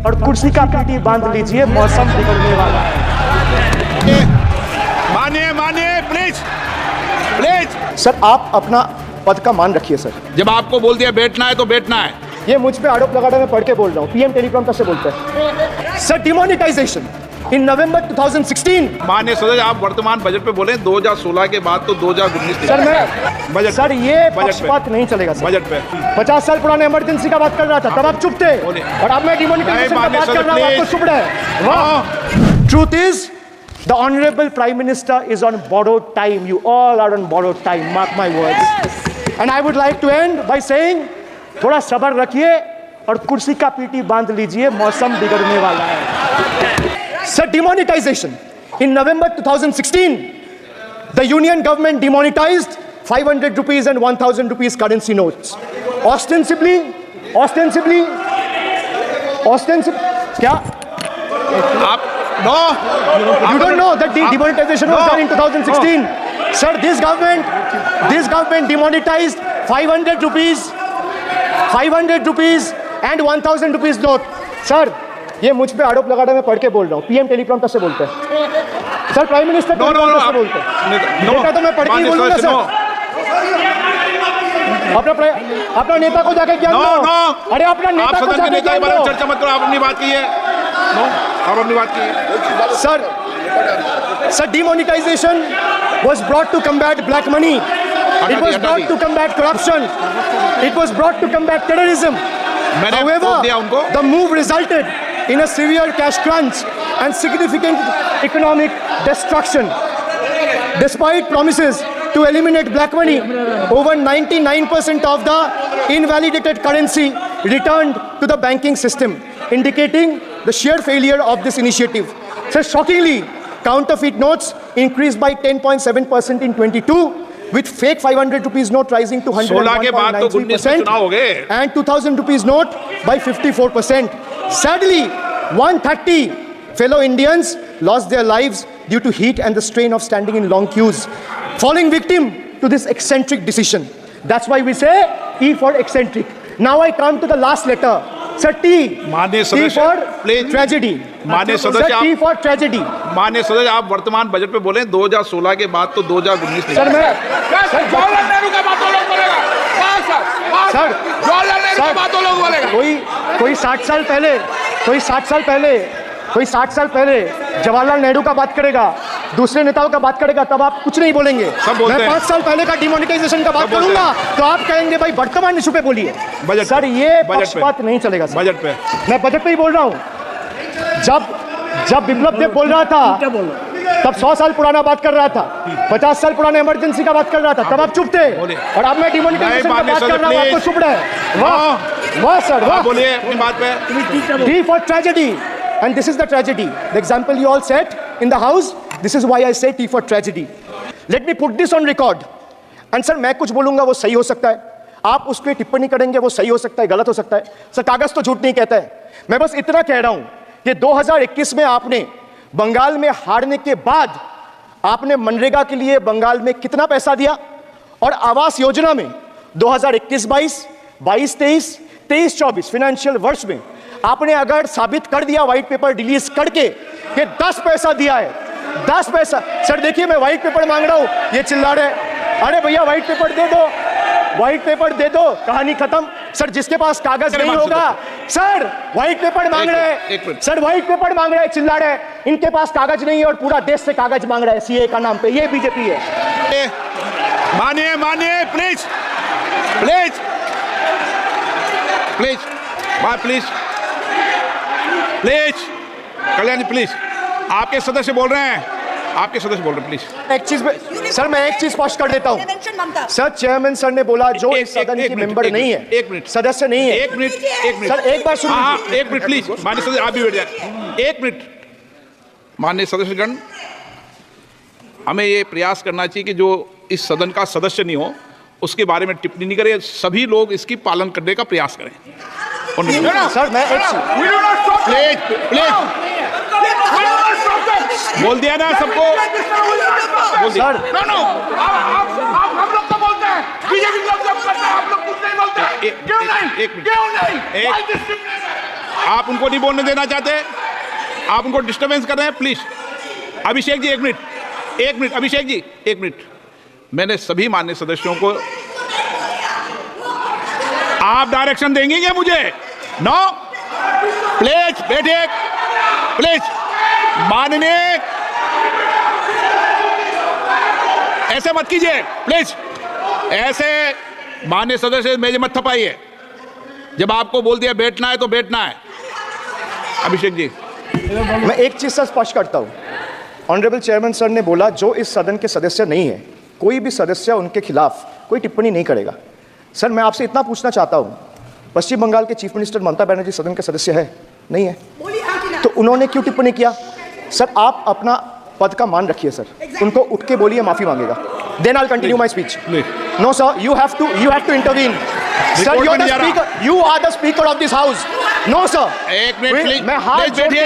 और कुर्सी का पीटी बांध लीजिए, मौसम बिगड़ने वाला है। मानिए प्लीज प्लीज। सर आप अपना पद का मान रखिए सर। जब आपको बोल दिया बैठना है तो बैठना है। ये मुझ पे आरोप लगा रहा, मैं पढ़ के बोल रहा हूँ। पीएम टेलीप्रॉम्प्टर से बोलते हैं। सर डिमोनेटाइजेशन इन नवंबर 2016। माननीय सदस्य, आप वर्तमान बजट पे बोले 2016 के बाद तो 2019 सर मैं बजट सर ये बजट पक्षपात नहीं चलेगा सर। बजट पे 50 साल पुराने इमरजेंसी का बात कर रहा था, तब आप चुप थे, और अब मैं डिमोनेटाइजेशन का बात कर रहा हूँ, आपको चुप रहे। वाह। Truth is the honorable prime minister is on borrowed time. You all are on borrowed time, mark my words. And I would like to end by saying थोड़ा सब्र रखिए और कुर्सी का पीटी बांध लीजिए, मौसम बिगड़ने वाला है। Sir demonetisation in November 2016 the union government demonetized 500 rupees and 1000 rupees currency notes ostensibly क्या आप no you don't know that the demonetization was done in 2016. Sir, this government demonetized 500 rupees and 1000 rupees note. Sir, ये मुझ पे आरोप लगा रहा, मैं पढ़ के बोल रहा हूँ। पीएम टेलीप्रॉम्प्टर से बोलते हैं। सर प्राइम मिनिस्टर टेलीप्रॉम्प्टर से बोलते हैं। नेता तो मैं पढ़ के ही बोलूंगा सर। अपना नेता को जाके क्या अरे अपना नेता को जाके क्या चर्चा मत करो, आप अपनी बात कीजिए। आप अपनी बात कीजिए। Sir, demonetization was brought to combat black money. It was brought to combat corruption. It was brought to combat terrorism. However, the move resulted in a severe cash crunch and significant economic destruction. Despite promises to eliminate black money, over 99% of the invalidated currency returned to the banking system, indicating the sheer failure of this initiative. So shockingly, counterfeit notes increased by 10.7% in 22, with fake 500 rupees note rising to 101.93% and 2000 rupees note by 54%. Sadly, 130 fellow Indians lost their lives due to heat and the strain of standing in long queues, falling victim to this eccentric decision. That's why we say E for eccentric. Now I come to the last letter. Sir, T for tragedy. माननीय सदस्य, T for tragedy. माननीय सदस्य, आप वर्तमान budget पे बोले 2016 के बाद तो 2019 सर मैं जवाहरलाल नेहरू का बात लोग बोलेगा सर जवाहरलाल नेहरू का बात लोग बोलेगा कोई 60 साल पहले जवाहरलाल नेहरू का बात करेगा, दूसरे नेताओं का बात करेगा, तब आप कुछ नहीं बोलेंगे। मैं 5 साल पहले का डिमोनेटाइजेशन का बात करूंगा तो आप कहेंगे भाई वर्तमान इशू पे बोलिए। सर ये पक्षपात नहीं चलेगा सर। बजट पे मैं बजट पे ही बोल रहा हूँ। जब बिप्लब देव बोल रहा था तब 100 साल पुराना बात कर रहा था, 50 साल पुराने इमरजेंसी का बात कर रहा था, तब आप चुप थे, और अब मैं डिमोनेटाइजेशन का बात कर रहा हूँ, आपको चुप रहे। वाह सर वाह। बोलिए अपनी बात पे। D for tragedy. And this is the tragedy. The example you all set in the house, this is why I say T for tragedy. Let me put this on record. And sir, मैं कुछ बोलूंगा वो सही हो सकता है, आप उस पर टिप्पणी करेंगे वो सही हो सकता है, गलत हो सकता है। सर कागज तो झूठ नहीं कहता है। मैं बस इतना कह रहा हूं कि 2021 में आपने बंगाल में हारने के बाद आपने मनरेगा के लिए बंगाल में कितना पैसा दिया, और आवास योजना में 2021-22, 22-23, 23-24 फाइनेंशियल वर्ष में आपने अगर साबित कर दिया व्हाइट पेपर रिलीज करके कि 10 पैसा दिया है, 10 पैसा। सर देखिए मैं व्हाइट पेपर मांग रहा हूं, ये चिल्ला रहे, अरे भैया व्हाइट पेपर दे दो, व्हाइट पेपर दे दो, कहानी खत्म। सर जिसके पास कागज नहीं होगा, सर व्हाइट पेपर मांग रहे हैं, सर व्हाइट पेपर मांग रहे हैं, चिल्ला रहे, इनके पास कागज नहीं है और पूरा देश से कागज मांग रहा है सीए का नाम पे। ये बीजेपी है। मानिए प्लीज कल्याण प्लीज, आपके सदस्य बोल रहे हैं, प्लीज। एक चीज सर मैं एक चीज स्पष्ट कर देता हूं सर। चेयरमैन सर ने बोला जो इस सदन की मेंबर नहीं है, एक मिनट सदस्य नहीं है। एक मिनट सर एक बार सुनिए। हाँ एक मिनट प्लीज, माननीय सदस्य आप भी बैठ जाए। एक मिनट माननीय सदस्यगण, हमें ये प्रयास करना चाहिए कि जो इस सदन का सदस्य नहीं हो उसके बारे में टिप्पणी नहीं करें, सभी लोग इसकी पालन करने का प्रयास करें। सर मैं एक प्लीज बोल दिया ना सबको, सर हम लोग तो बोलते हैं, बीजेपी लोग जब करते हैं आप लोग कुछ नहीं बोलते, क्यों नहीं? आप उनको नहीं बोलने देना चाहते, आप उनको डिस्टर्बेंस कर रहे हैं। प्लीज अभिषेक जी एक मिनट, अभिषेक जी एक मिनट। मैंने सभी माननीय सदस्यों को, आप डायरेक्शन देंगे क्या मुझे? नो, प्लीज बैठिए, प्लीज। माननीय, ऐसे मत कीजिए प्लीज, ऐसे माननीय सदस्य मेरे मत थपाइए। जब आपको बोल दिया बैठना है तो बैठना है। अभिषेक जी, मैं एक चीज से स्पष्ट करता हूं। ऑनरेबल चेयरमैन सर ने बोला जो इस सदन के सदस्य नहीं है, कोई भी सदस्य उनके खिलाफ कोई टिप्पणी नहीं करेगा। सर मैं आपसे इतना पूछना चाहता हूं, पश्चिम बंगाल के चीफ मिनिस्टर ममता बनर्जी सदन के सदस्य है? नहीं है, तो उन्होंने क्यों टिप्पणी किया? सर आप अपना पद का मान रखिए सर, उनको उठ के बोलिए माफी मांगेगा। Then I will continue my speech. No sir, you have to intervene. Sir you are the speaker, you are the speaker of this house. No sir, एक मिनट प्लीज, मैं हाथ जोड़ के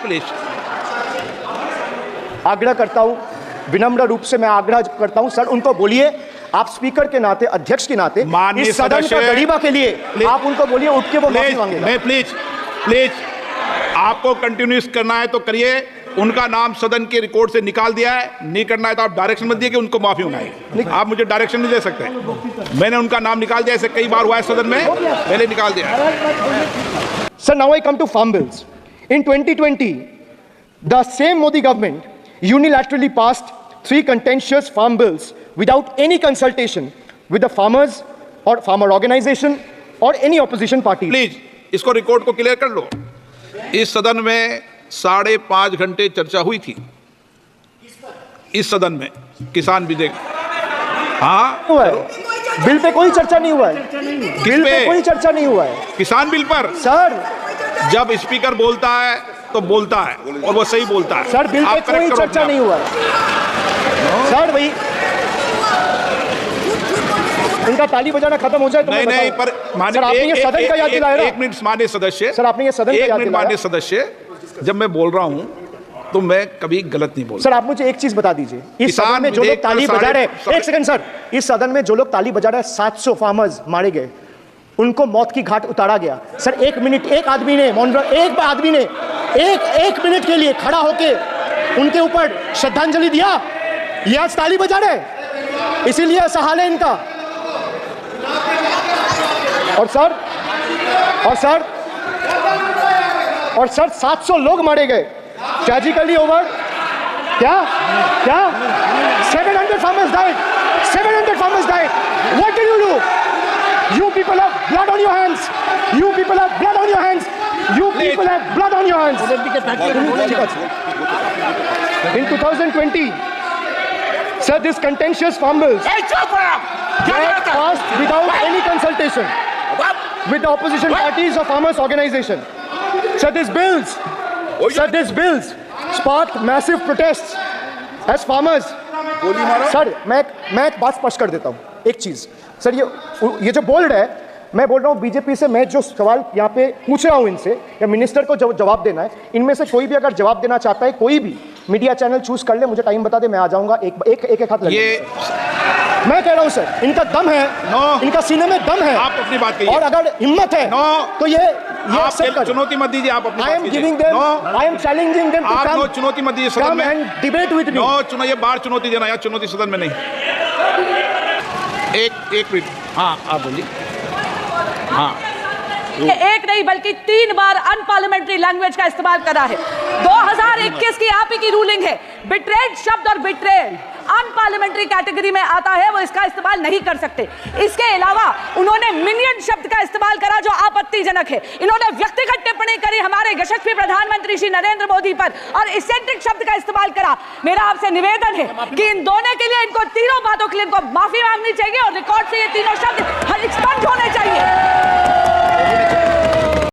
प्लीज आग्रह करता हूं, विनम्र रूप से मैं आग्रह करता हूं सर, उनको बोलिए आप स्पीकर के नाते, अध्यक्ष के नाते, इस सदन का गरिमा के लिए आप उनको बोलिए उठ के वो माफी मांगेगा। नहीं प्लीज आपको कंटिन्यूस करना है तो करिए। उनका नाम सदन के रिकॉर्ड से निकाल दिया है, नहीं करना है तो आप डायरेक्शन मत दिए कि उनको माफी मंगाई। आप मुझे डायरेक्शन नहीं दे सकते। मैंने उनका नाम निकाल दिया, ऐसे कई बार हुआ है सदन में, पहले निकाल दिया। Sir now I come to farm bills. In 2020 the same Modi government unilaterally passed 3 contentious farm bills without any consultation with the farmers or farmer organization or any opposition party. Please इसको रिकॉर्ड को clear कर लो। इस सदन में 5.5 घंटे चर्चा हुई थी, इस सदन में किसान विधेयक। हाँ हुआ है, बिल पे कोई चर्चा नहीं हुआ है, बिल पे कोई चर्चा नहीं हुआ है। किसान बिल पर सर जब स्पीकर बोलता है तो बोलता है और वो सही बोलता है। सर बिल पे कोई चर्चा नहीं हुआ है। सर भाई इनका ताली बजाना खत्म हो जाए तो नहीं पर सर आपने ये सदन का याद दिलाया ना। एक मिनट माननीय सदस्य, सर आपने ये सदन का याद दिलाया। माननीय सदस्य, जब मैं बोल रहा हूं तो मैं कभी गलत नहीं बोलता। सर आप मुझे एक चीज बता दीजिए, इस सदन में जो लोग ताली बजा रहे हैं, एक सेकंड सर, इस सदन में जो लोग ताली बजा रहे हैं, 700 फार्मर्स मारे गए, उनको मौत की घाट उतारा गया। सर एक मिनट, एक आदमी ने एक मिनट के लिए खड़ा होके उनके ऊपर श्रद्धांजलि दिया, ये आज ताली बजा रहे, इसीलिए ऐसा हाल है इनका। और सर 700 लोग मारे गए, ट्रेजिकली ओवर। क्या 700 farmers died, 700 farmers died. What did you do? You people have blood on your hands. You people have blood on your hands. You people have blood on your hands. In 2020, sir, this contentious farm bills were passed without any consultation with the opposition parties or farmers' organization. Sir, these bills sparked massive protests as farmers. Sir मैं एक बात स्पष्ट कर देता हूँ, एक चीज sir, ये जो बोल्ड है, मैं बोल रहा हूँ बीजेपी से, मैं जो सवाल यहाँ पे पूछ रहा हूँ इनसे, या मिनिस्टर को जवाब देना है, इनमें से कोई भी अगर जवाब देना चाहता है, कोई भी मीडिया चैनल चूज कर ले, मुझे टाइम बता दे, मैं आ जाऊंगा। एक हाथ लगे। मैं कह रहा हूँ सर, इनका दम है, इनका सीने में दम है, आप अपनी बात कहिए, और अगर हिम्मत है तो ये आप चुनौती मत दीजिए, आप अपनी बात कीजिए। I am challenging them to come, चुनौती मत दीजिए सदन में, and debate with me. ये बार चुनौती देना, यार चुनौती सदन में नहीं। एक मिनट, हाँ आप बोलिए। हाँ एक नहीं बल्कि 3 बार अनपार्लियामेंट्री लैंग्वेज का इस्तेमाल करा है। 2021 की आप ही की रूलिंग है, बिट्रेड शब्द और बिट्रेल अनपार्लियामेंट्री कैटेगरी में आता है, वो इसका इस्तेमाल नहीं कर सकते। इसके अलावा उन्होंने मिनियन शब्द का इस्तेमाल करा जो आपत्तिजनक है। इन्होंने व्यक्तिगत टिप्पणी करी हमारे यशस्वी प्रधानमंत्री श्री नरेंद्र मोदी पर, और इसेंट्रिक शब्द का इस्तेमाल करा। मेरा आपसे निवेदन है कि इन दोनों के लिए, इनको तीनों बातों के लिए इनको माफी मांगनी चाहिए, और रिकॉर्ड से ये तीनों शब्द एक्सपंज होने चाहिए।